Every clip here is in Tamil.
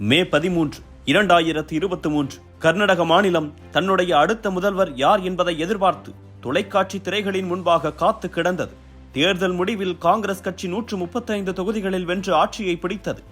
மே 13, 2023 கர்நாடக மாநிலம் தன்னுடைய அடுத்த முதல்வர் யார் என்பதை எதிர்பார்த்து தொலைக்காட்சி திரைகளின் முன்பாக காத்து கிடந்தது. தேர்தல் முடிவில் காங்கிரஸ் கட்சி 135 தொகுதிகளில் வென்று ஆட்சியை பிடித்தது.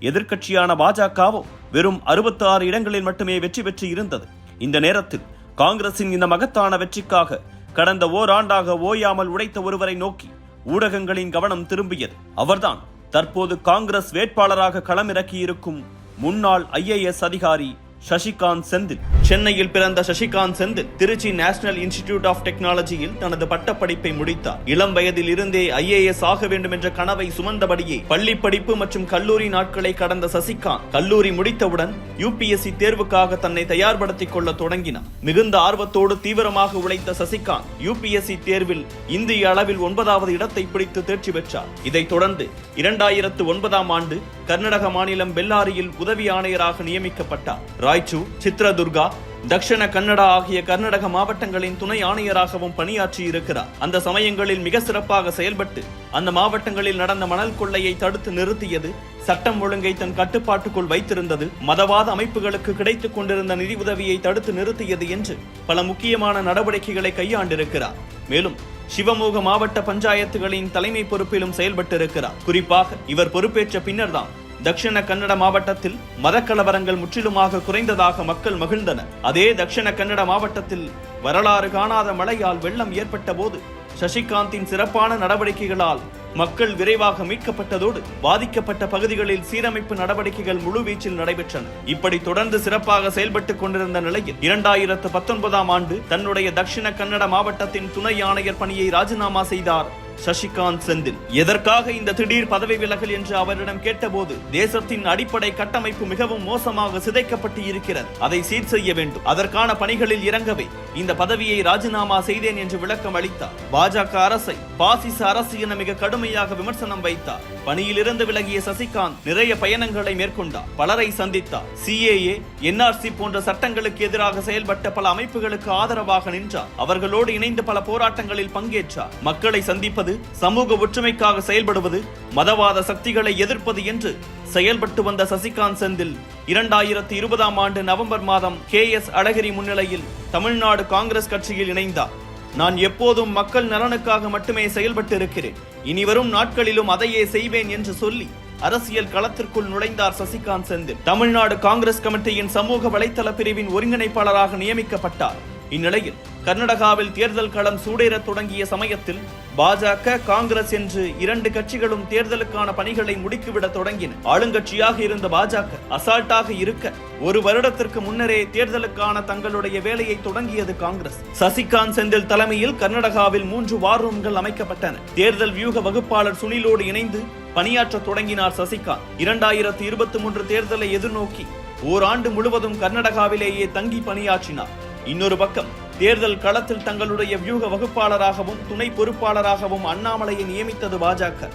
எதிர்க்கட்சியான பாஜகவோ வெறும் 66 இடங்களில் மட்டுமே வெற்றி பெற்று இருந்தது. இந்த நேரத்தில் காங்கிரசின் இந்த மகத்தான வெற்றிக்காக கடந்த ஓராண்டாக ஓயாமல் உழைத்த ஒருவரை நோக்கி ஊடகங்களின் கவனம் திரும்பியது. அவர்தான் தற்போது காங்கிரஸ் வேட்பாளராக களமிறக்கியிருக்கும் முன்னாள் IAS அதிகாரி சசிகாந்த் செந்தில். சென்னையில் பிறந்த Sasikanth Senthil Trichy national institute of டெக்னாலஜியில் தனது பட்டப்படிப்பை முடித்தார். இளம் வயதில் இருந்தே IAS ஆக வேண்டும் என்ற கனவை சுமந்தபடியே பள்ளி படிப்பு மற்றும் கல்லூரி நாட்களை கடந்த சசிகாந்த் கல்லூரி முடித்தவுடன் UPSC தேர்வுக்காக தன்னை தயார்படுத்திக் கொள்ள தொடங்கினார். மிகுந்த ஆர்வத்தோடு தீவிரமாக உழைத்த சசிகாந்த் UPSC தேர்வில் இந்திய அளவில் 9வது இடத்தை பிடித்து தேர்ச்சி பெற்றார். இதைத் தொடர்ந்து 2009ஆம் ஆண்டு கர்நாடக மாநிலம் பெல்லாரியில் உதவி ஆணையராக நியமிக்கப்பட்டார். ராய்ச்சூர், சித்ரதுர்கா, தக்ஷண கன்னடா ஆகிய கர்நாடக மாவட்டங்களின் துணை ஆணையராகவும் பணியாற்றி இருக்கிறார். அந்த சமயங்களில் மிக சிறப்பாக செயல்பட்டு அந்த மாவட்டங்களில் நடந்த மணல் கொள்ளையை தடுத்து நிறுத்தியது, சட்டம் ஒழுங்கை தன் கட்டுப்பாட்டுக்குள் வைத்திருந்தது, மதவாத அமைப்புகளுக்கு கிடைத்துக் கொண்டிருந்த நிதி உதவியை தடுத்து நிறுத்தியது என்று பல முக்கியமான நடவடிக்கைகளை கையாண்டிருக்கிறார். மேலும் சிவமோக மாவட்ட பஞ்சாயத்துகளின் தலைமை பொறுப்பிலும் செயல்பட்டிருக்கிறார். குறிப்பாக இவர் பொறுப்பேற்ற பின்னர்தான் தக்ஷண கன்னட மாவட்டத்தில் மதக்கலவரங்கள் முற்றிலுமாக குறைந்ததாக மக்கள் மகிழ்ந்தனர். அதே தக்ஷண கன்னட மாவட்டத்தில் வரலாறு காணாத மழையால் வெள்ளம் ஏற்பட்ட போது சசிகாந்தின் சிறப்பான நடவடிக்கைகளால் மக்கள் விரைவாக மீட்கப்பட்டதோடு பாதிக்கப்பட்ட பகுதிகளில் சீரமைப்பு நடவடிக்கைகள் முழுவீச்சில் நடைபெற்றன. இப்படி தொடர்ந்து சிறப்பாக செயல்பட்டுக் கொண்டிருந்த நிலையில் 2019ஆம் ஆண்டு தன்னுடைய தக்ஷண கன்னட மாவட்டத்தின் துணை ஆணையர் பணியை ராஜினாமா செய்தார் சசிகாந்த் செந்தில். எதற்காக இந்த திடீர் பதவி விலகல் என்று அவரிடம் கேட்டபோது, தேசத்தின் அடிப்படை கட்டமைப்பு மிகவும் மோசமாக சிதைக்கப்பட்டு இருக்கிறது, அதை சீர் செய்ய வேண்டும், அதற்கான பணிகளில் இறங்கவே இந்த பதவியை ராஜினாமா செய்தேன் என்று விளக்கம் அளித்தார். பாஜக அரசை பாசிச அரசு என மிக கடுமையாக விமர்சனம் வைத்தார். பணியிலிருந்து விலகிய சசிகாந்த் நிறைய பயணங்களை மேற்கொண்டார், பலரை சந்தித்தார். CAA, NRC போன்ற சட்டங்களுக்கு எதிராக செயல்பட்ட பல அமைப்புகளுக்கு ஆதரவாக நின்றார். அவர்களோடு இணைந்து பல போராட்டங்களில் பங்கேற்றார். மக்களை சந்திப்பது, சமூக ஒற்றுமைக்காக செயல்படுவது, மதவாத சக்திகளை எதிர்ப்பது என்று செயல்பட்டு வந்த சசிகாந்த் செந்தில் 2020ஆம் ஆண்டு நவம்பர் மாதம் KS அழகிரி முன்னிலையில் தமிழ்நாடு காங்கிரஸ் கட்சியில் இணைந்தார். நான் எப்போதும் மக்கள் நலனுக்காக மட்டுமே செயல்பட்டு இருக்கிறேன், இனிவரும் நாட்களிலும் அதையே செய்வேன் என்று சொல்லி அரசியல் களத்திற்குள் நுழைந்தார் சசிகாந்த் செந்தில். தமிழ்நாடு காங்கிரஸ் கமிட்டியின் சமூக வலைதள பிரிவின் ஒருங்கிணைப்பாளராக நியமிக்கப்பட்டார். இந்நிலையில் கர்நாடகாவில் தேர்தல் களம் சூடேற தொடங்கிய சமயத்தில் பாஜக, காங்கிரஸ் என்று 2 கட்சிகளும் தேர்தலுக்கான பணிகளை முடுக்கிவிட தொடங்கின. ஆளுங்கட்சியாக இருந்த பாஜக அசால்ட்டாக இருக்க 1 வருடத்திற்கு முன்னரே தேர்தலுக்கான தங்களுடைய வேலையை தொடங்கியது காங்கிரஸ். சசிகாந்த் செந்தில் தலைமையில் கர்நாடகாவில் 3 வார் ரூம்கள் அமைக்கப்பட்டன. தேர்தல் வியூக வகுப்பாளர் சுனிலோடு இணைந்து பணியாற்ற தொடங்கினார் சசிகாந்த். 2023 தேர்தலை எதிர்நோக்கி ஓராண்டு முழுவதும் கர்நாடகாவிலேயே தங்கி பணியாற்றினார். இன்னொரு பக்கம் தேர்தல் களத்தில் தங்களுடைய வியூக வகுப்பாளராகவும் துணை பொறுப்பாளராகவும் அண்ணாமலையை நியமித்தது பாஜக.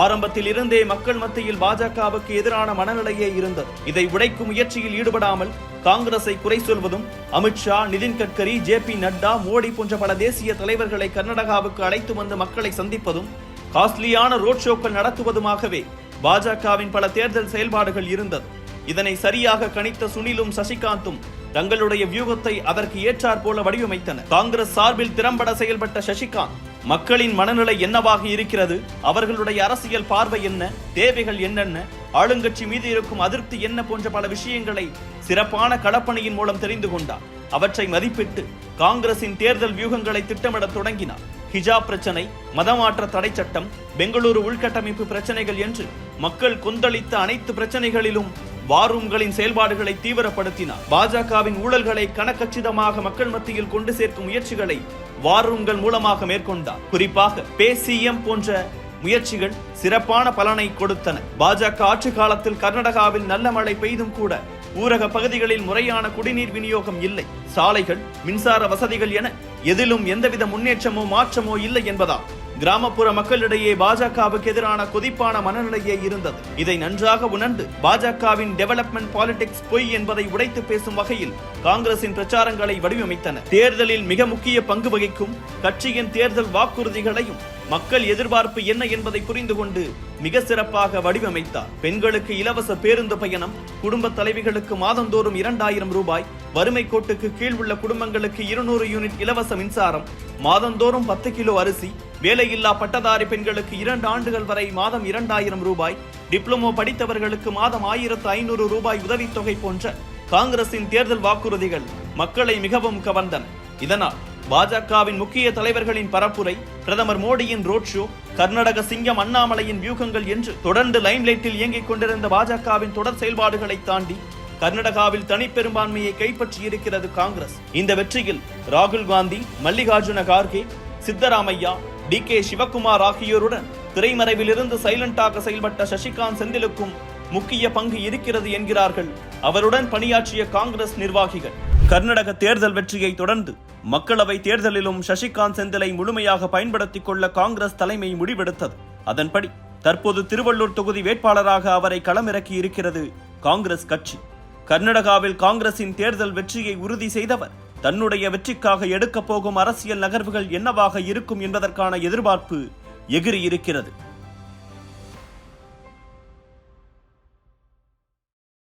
ஆரம்பத்தில் இருந்தே மக்கள் மத்தியில் பாஜகவுக்கு எதிரான மனநிலையே இருந்தது. இதை உடைக்கும் முயற்சியில் ஈடுபடாமல் காங்கிரஸை குறை சொல்வதும், அமித்ஷா, நிதின் கட்கரி, JP நட்டா, மோடி போன்ற பல தேசிய தலைவர்களை கர்நாடகாவுக்கு அழைத்து வந்து மக்களை சந்திப்பதும், காஸ்ட்லியான ரோட் ஷோக்கள் நடத்துவதுமாகவே பாஜகவின் பல தேர்தல் செயல்பாடுகள் இருந்தது. இதனை சரியாக கணித்த சுனிலும் சசிகாந்தும் தங்களுடைய வியூகத்தை அதற்கு ஏற்றார் போல வடிவமைத்தனர். காங்கிரஸ் சார்பில் திறம்பட செயல்பட்ட சசிகாந்த் மக்களின் மனநிலை என்னவாக இருக்கிறது, அவர்களுடைய அரசியல் பார்வை என்ன, தேவைகள் என்னென்ன, ஆளுங்கட்சி மீது இருக்கும் அதிருப்தி என்ன போன்ற பல விஷயங்களை சிறப்பான களப்பணியின் மூலம் தெரிந்து கொண்டார். அவற்றை மதிப்பிட்டு காங்கிரசின் தேர்தல் வியூகங்களை திட்டமிட தொடங்கினார். ஹிஜாப் பிரச்சனை, மதமாற்ற தடை சட்டம், பெங்களூரு உள்கட்டமைப்பு பிரச்சனைகள் என்று மக்கள் கொந்தளித்த அனைத்து பிரச்சனைகளிலும் வார் ரூம்களின் செயல்பாடுகளை தீவிரப்படுத்தினார். பாஜகவின் ஊழல்களை கணக்கச்சிதமாக மக்கள் மத்தியில் கொண்டு சேர்க்கும் முயற்சிகளை வார் ரூம்கள் மூலமாக மேற்கொண்டார். குறிப்பாக PCM போன்ற முயற்சிகள் சிறப்பான பலனை கொடுத்தன. பாஜக ஆட்சி காலத்தில் கர்நாடகாவில் நல்ல மழை பெய்தும் கூட ஊரக பகுதிகளில் முறையான குடிநீர் விநியோகம் இல்லை. சாலைகள், மின்சார வசதிகள் என எதிலும் எந்தவித முன்னேற்றமோ மாற்றமோ இல்லை என்பதால் கிராமப்புற மக்களிடையே பாஜகவுக்கு எதிரான கொதிப்பான மனநிலையே இருந்தது. இதை நன்றாக உணர்ந்து பாஜகவின் டெவலப்மெண்ட் பாலிடிக்ஸ் பொய் என்பதை உடைத்து பேசும் வகையில் காங்கிரசின் பிரச்சாரங்களை வடிவமைத்தனர். தேர்தலில் மிக முக்கிய பங்கு வகிக்கும் கட்சியின் தேர்தல் வாக்குறுதிகளையும் மக்கள் எதிர்பார்ப்பு என்ன என்பதை புரிந்து கொண்டு மிக சிறப்பாக வடிவமைத்தார். பெண்களுக்கு இலவச பேருந்து பயணம், குடும்ப தலைவிகளுக்கு மாதந்தோறும் 2000 ரூபாய், வறுமை கோட்டுக்கு கீழ் உள்ள குடும்பங்களுக்கு 200 யூனிட் இலவச மின்சாரம், மாதந்தோறும் 10 கிலோ அரிசி, வேலையில்லா பட்டதாரி பெண்களுக்கு 2 ஆண்டுகள் வரை மாதம் 2000 ரூபாய், டிப்ளமோ படித்தவர்களுக்கு மாதம் 1500 ரூபாய் உதவித்தொகை போன்ற காங்கிரசின் தேர்தல் வாக்குறுதிகள் மக்களை மிகவும் கவர்ந்தன. இதனால் பாஜகவின் முக்கிய தலைவர்களின் பரப்புரை, பிரதமர் மோடியின் ரோட் ஷோ, கர்நாடக சிங்கம் அண்ணாமலையின் வியூகங்கள் என்று தொடர்ந்து லைம்லைட்டில் இயங்கிக் கொண்டிருந்த பாஜகவின் தொடர் செயல்பாடுகளை தாண்டி கர்நாடகாவில் தனிப்பெரும்பான்மையை கைப்பற்றியிருக்கிறது காங்கிரஸ். இந்த வெற்றியில் ராகுல் காந்தி, மல்லிகார்ஜுன கார்கே, சித்தராமையா, DK சிவகுமார் ஆகியோருடன் திரைமறைவிலிருந்து சைலண்டாக செயல்பட்ட சசிகாந்த் செந்திலுக்கும் முக்கிய பங்கு இருக்கிறது என்கிறார்கள் அவருடன் பணியாற்றிய காங்கிரஸ் நிர்வாகிகள். கர்நாடக தேர்தல் வெற்றியை தொடர்ந்து மக்களவை தேர்தலிலும் சசிகாந்த் செந்திலை முழுமையாக பயன்படுத்திக் கொள்ள காங்கிரஸ் தலைமை முடிவெடுத்தது. அதன்படி தற்போது திருவள்ளூர் தொகுதி வேட்பாளராக அவரை களமிறக்கி இருக்கிறது காங்கிரஸ் கட்சி. கர்நாடகாவில் காங்கிரசின் தேர்தல் வெற்றியை உறுதி செய்தவர் தன்னுடைய வெற்றிக்காக எடுக்கப் போகும் அரசியல் நகர்வுகள் என்னவாக இருக்கும் என்பதற்கான எதிர்பார்ப்பு எகிரி இருக்கிறது.